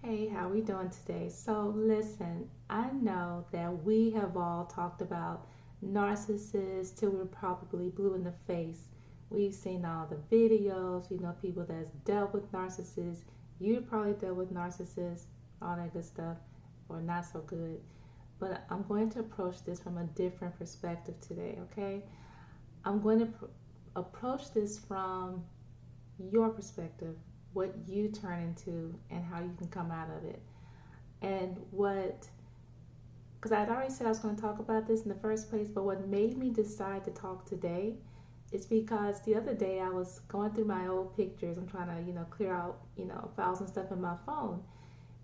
Hey, how we doing today? So, listen, I know that we have all talked about narcissists till we're probably blue in the face. We've seen all the videos, we know people that's dealt with narcissists. You probably dealt with narcissists, all that good stuff, or not so good. But I'm going to approach this from a different perspective today, okay? I'm going to approach this from your perspective, what you turn into, and how you can come out of it. And what, because I'd already said I was going to talk about this in the first place, but what made me decide to talk today is because the other day I was going through my old pictures. I'm trying to, clear out, files and stuff in my phone.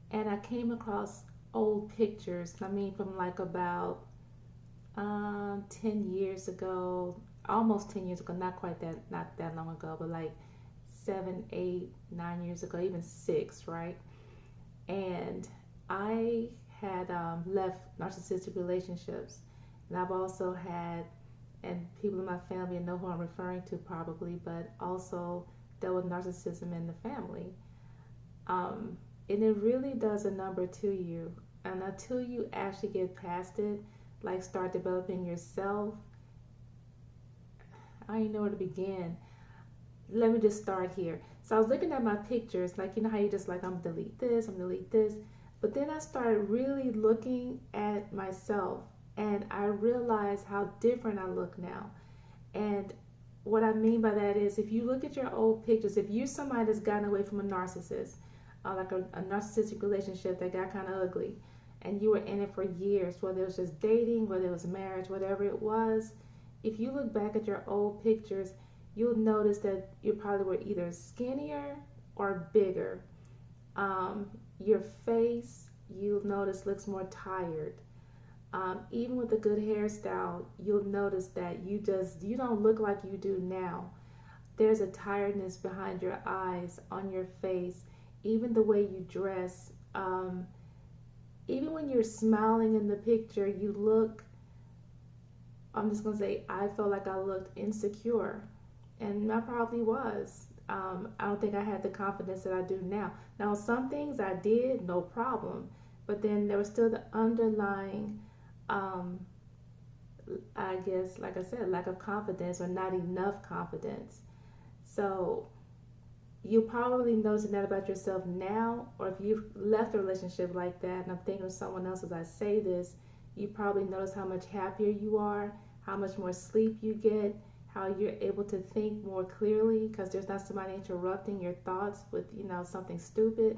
And I came across old pictures, I mean, from like about 10 years ago, almost 10 years ago, not quite that, not that long ago, but like 7, 8, 9 years ago, even 6, right? And I had left narcissistic relationships, and I've also had, and people in my family know who I'm referring to probably, but also dealt with narcissism in the family. And it really does a number to you. And until you actually get past it, like start developing yourself, I don't even know where to begin. Let me just start here. So I was looking at my pictures, like how you just like, I'm gonna delete this, I'm gonna delete this. But then I started really looking at myself, and I realized how different I look now. And what I mean by that is, if you look at your old pictures, if you're somebody that's gotten away from a narcissist, like a narcissistic relationship that got kind of ugly, and you were in it for years, whether it was just dating, whether it was marriage, whatever it was, if you look back at your old pictures, you'll notice that you probably were either skinnier or bigger. Your face, you'll notice, looks more tired. Even with a good hairstyle, you'll notice that you don't look like you do now. There's a tiredness behind your eyes, on your face, even the way you dress. Even when you're smiling in the picture, you look, I'm just going to say, I felt like I looked insecure. And I probably was. I don't think I had the confidence that I do now. Now, some things I did, no problem. But then there was still the underlying, I guess, like I said, lack of confidence or not enough confidence. So you probably noticing that about yourself now, or if you've left a relationship like that, and I'm thinking of someone else as I say this, you probably notice how much happier you are, how much more sleep you get, how you're able to think more clearly because there's not somebody interrupting your thoughts with, something stupid.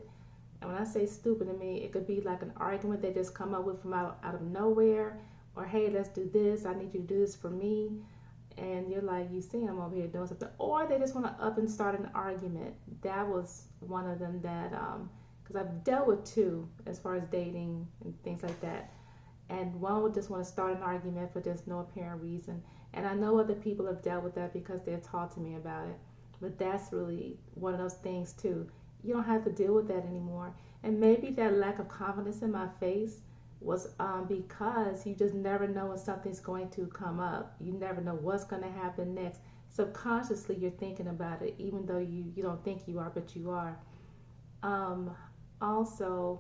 And when I say stupid, I mean, it could be like an argument they just come up with from out of nowhere, or hey, let's do this, I need you to do this for me. And you're like, you see, I'm over here doing something. Or they just want to up and start an argument. That was one of them that, because I've dealt with two as far as dating and things like that. And one would just want to start an argument for just no apparent reason. And I know other people have dealt with that because they've talked to me about it. But that's really one of those things too. You don't have to deal with that anymore. And maybe that lack of confidence in my face was because you just never know when something's going to come up. You never know what's going to happen next. Subconsciously, you're thinking about it, even though you don't think you are, but you are. Also,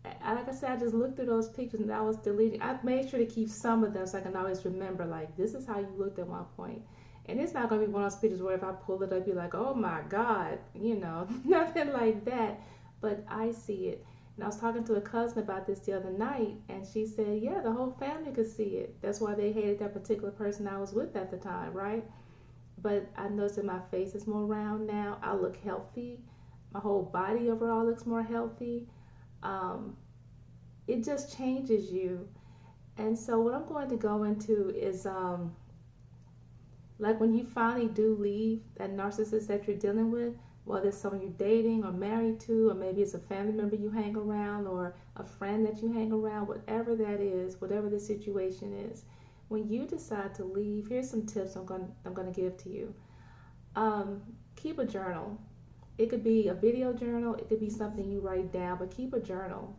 like I said, I just looked through those pictures and I was deleting. I made sure to keep some of them so I can always remember, like, this is how you looked at one point. And it's not going to be one of those pictures where if I pull it up, you're like, oh my God, nothing like that. But I see it. And I was talking to a cousin about this the other night, and she said, yeah, the whole family could see it. That's why they hated that particular person I was with at the time, right? But I noticed that my face is more round now. I look healthy. My whole body overall looks more healthy. It just changes you. And so what I'm going to go into is like when you finally do leave that narcissist that you're dealing with, whether it's someone you're dating or married to, or maybe it's a family member you hang around or a friend that you hang around, whatever that is, whatever the situation is, when you decide to leave, here's some tips I'm going to give to you. Keep a journal. It could be a video journal. It could be something you write down, but keep a journal.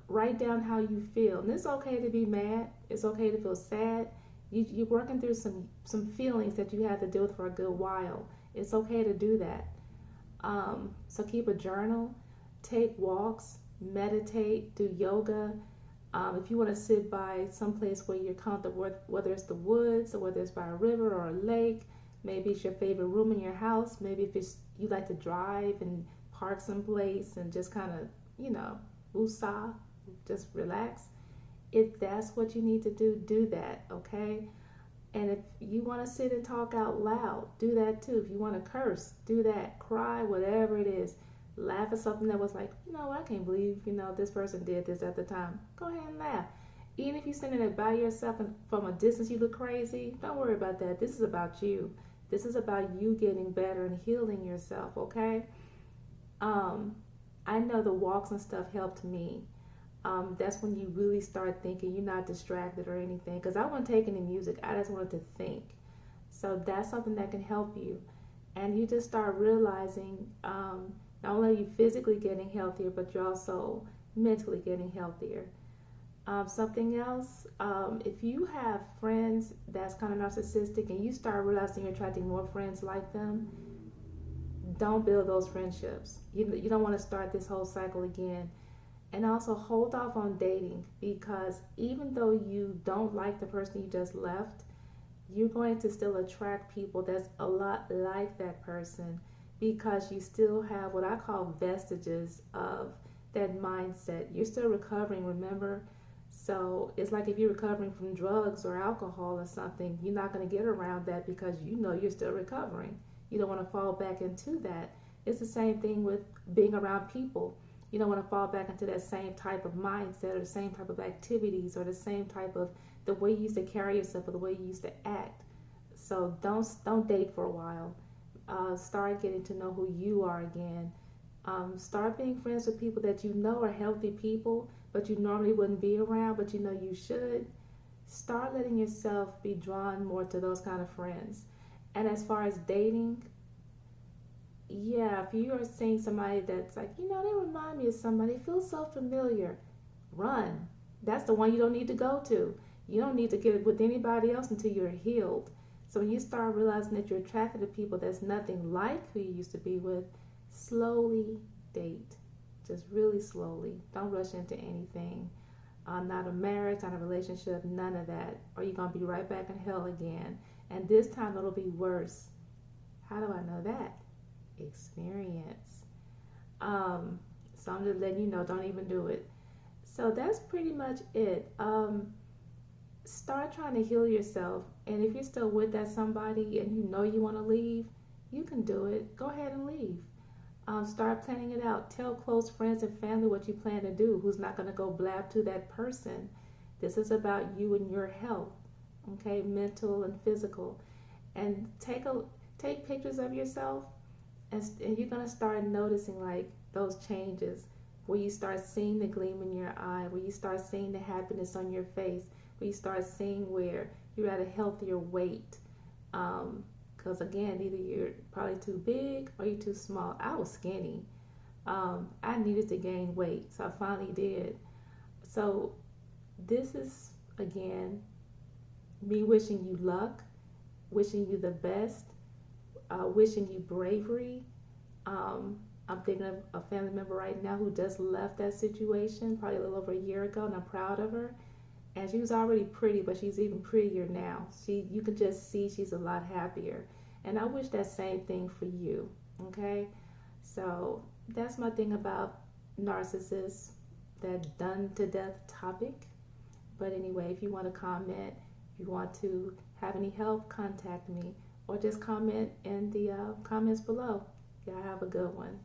Write down how you feel. And it's okay to be mad. It's okay to feel sad. You're working through some feelings that you had to deal with for a good while. It's okay to do that. So keep a journal. take walks, meditate, do yoga. If you want to sit by someplace where you're comfortable, whether it's the woods or whether it's by a river or a lake, maybe it's your favorite room in your house. Maybe if it's you like to drive and park someplace and just kind of, woosah, just relax. If that's what you need to do, do that, okay? And if you want to sit and talk out loud, do that too. If you want to curse, do that. Cry, whatever it is. Laugh at something that was like, I can't believe, this person did this at the time. Go ahead and laugh. Even if you're sitting there by yourself and from a distance you look crazy, don't worry about that. This is about you. This is about you getting better and healing yourself, okay? I know the walks and stuff helped me. That's when you really start thinking you're not distracted or anything. Because I wasn't taking any music. I just wanted to think. So that's something that can help you. And you just start realizing not only are you physically getting healthier, but you're also mentally getting healthier. Something else, if you have friends that's kind of narcissistic and you start realizing you're attracting more friends like them, don't build those friendships. You don't want to start this whole cycle again. And also hold off on dating, because even though you don't like the person you just left, you're going to still attract people that's a lot like that person, because you still have what I call vestiges of that mindset. You're still recovering, remember? So it's like if you're recovering from drugs or alcohol or something, you're not going to get around that because you're still recovering. You don't want to fall back into that. It's the same thing with being around people. You don't want to fall back into that same type of mindset or the same type of activities or the same type of the way you used to carry yourself or the way you used to act. So don't date for a while. Start getting to know who you are again. Start being friends with people that you know are healthy people, but you normally wouldn't be around, but you should. Start letting yourself be drawn more to those kind of friends. And as far as dating, yeah, if you are seeing somebody that's like, they remind me of somebody, it feels so familiar, run. That's the one you don't need to go to. You don't need to get with anybody else until you're healed. So when you start realizing that you're attracted to people that's nothing like who you used to be with, slowly date. Just really slowly. Don't rush into anything. Not a marriage, not a relationship, none of that. Or you're going to be right back in hell again. And this time it'll be worse. How do I know that? Experience. So I'm just letting you know, don't even do it. So that's pretty much it. Start trying to heal yourself. And if you're still with that somebody and you want to leave, you can do it. Go ahead and leave. Start planning it out. Tell close friends and family what you plan to do. Who's not going to go blab to that person. This is about you and your health, okay, mental and physical. And take pictures of yourself, and you're going to start noticing like those changes, where you start seeing the gleam in your eye, where you start seeing the happiness on your face, where you start seeing where you're at a healthier weight. Because again, either you're probably too big or you're too small. I was skinny. I needed to gain weight, so I finally did. So this is, again, me wishing you luck, wishing you the best, wishing you bravery. I'm thinking of a family member right now who just left that situation probably a little over a year ago, and I'm proud of her. And she was already pretty, but she's even prettier now. You can just see she's a lot happier. And I wish that same thing for you, okay? So that's my thing about narcissists, that done to death topic. But anyway, if you want to comment, if you want to have any help, contact me. Or just comment in the comments below. Y'all have a good one.